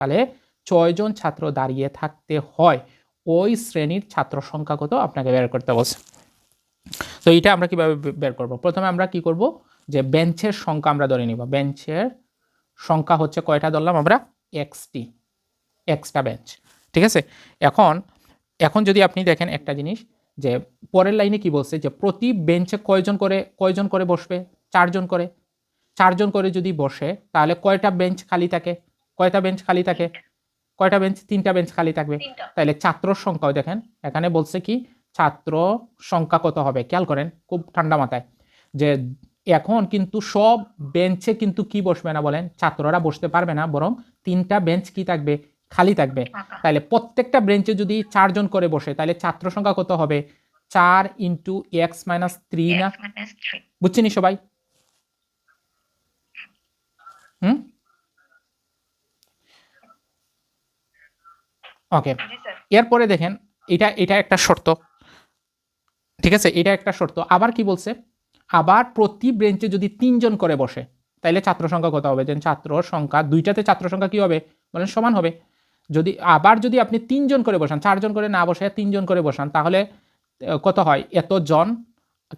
তাহলে 6 জন ছাত্র দাঁড়িয়ে থাকতে হয়, ওই শ্রেণীর ছাত্র সংখ্যা কত আপনাকে বের করতে বলছে। তো এটা আমরা কিভাবে বের করব? প্রথমে আমরা কি করব, যে বেঞ্চের সংখ্যা আমরা ধরে নিব। বেঞ্চের সংখ্যা হচ্ছে কয়টা ধরলাম আমরা? এক্সটি, এক্সটা বেঞ্চ, ঠিক আছে। এখন এখন যদি আপনি দেখেন একটা জিনিস, যে পরের লাইনে কি বলছে, যে প্রতি বেঞ্চে কয়জন করে বসবে? 4 জন করে। 4 জন করে যদি বসে তাহলে কয়টা বেঞ্চ খালি থাকে? কয়টা বেঞ্চ খালি থাকে? কয়টা বেঞ্চ? 3টা বেঞ্চ খালি থাকবে। তাহলে ছাত্র সংখ্যাও দেখেন এখানে বলছে কি, ছাত্র সংখ্যা কত হবে খেয়াল করেন খুব ঠান্ডা মাথায়, যে এখন কিন্তু সব বেঞ্চে কিন্তু কি বসবে না বলেন, ছাত্ররা বসতে পারবে না, বরং 3টা বেঞ্চ কি থাকবে? খালি থাকবে। তাহলে প্রত্যেকটা বেঞ্চে যদি 4 জন করে বসে তাহলে ছাত্র সংখ্যা কত হবে? 4 ইন্টু x মাইনাস 3 না? বুঝছেনি সবাই? হুম, ওকে। এরপরে দেখেন এটা একটা শর্ত, ঠিক আছে, এটা একটা শর্ত। আবার কি বলছে, আবার প্রতি বেঞ্চে যদি 3 জন করে বসে তাহলে ছাত্র সংখ্যা কত হবে? যে ছাত্র সংখ্যা দুইটাতে ছাত্র সংখ্যা কি হবে বলেন? সমান হবে। যদি আবার যদি আপনি 3 জন করে বসান, 4 জন করে না বসে 3 জন করে বসান, তাহলে কত হয়? এতজন,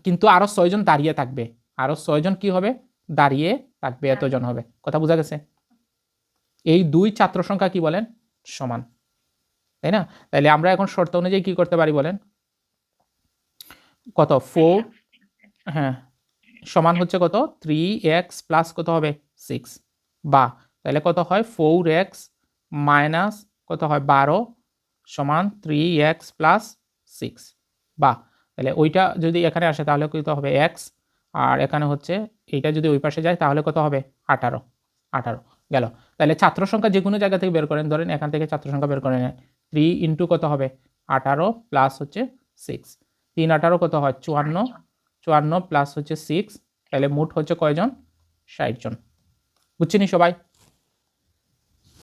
কিন্তু আরো 6 জন দাঁড়িয়ে থাকবে, আরো 6 জন কি হবে? দাঁড়িয়ে থাকবে, এতজন হবে। কথা বোঝা গেছে? এই দুই ছাত্র সংখ্যা কি বলেন? সমান, তাই না? তাইলে আমরা এখন শর্ত অনুযায়ী কি করতে পারি বলেন? কত? 4, হ্যাঁ, সমান হচ্ছে কত? 3x প্লাস কত হবে? 6, বা তাহলে কত হয়? 4x মাইনাস কত হয়? 12 সমান 3x প্লাস 6, বা তাহলে ওইটা যদি এখানে আসে তাহলে কত হবে? x, আর এখানে হচ্ছে এইটা যদি ওই পাশে যায় তাহলে কত হবে? 18, 18 গেল। তাহলে ছাত্র সংখ্যা যে কোনো জায়গা থেকে বের করেন, ধরেন এখান থেকে ছাত্র সংখ্যা বের করে নেন, 3 ইন্টু কত হবে? 18 প্লাস হচ্ছে 6, 3 18 কত হয়? 54, 54 প্লাস হচ্ছে 6, তাহলে মোট হচ্ছে কয়জন? 60 জন। বুঝছেনি সবাই?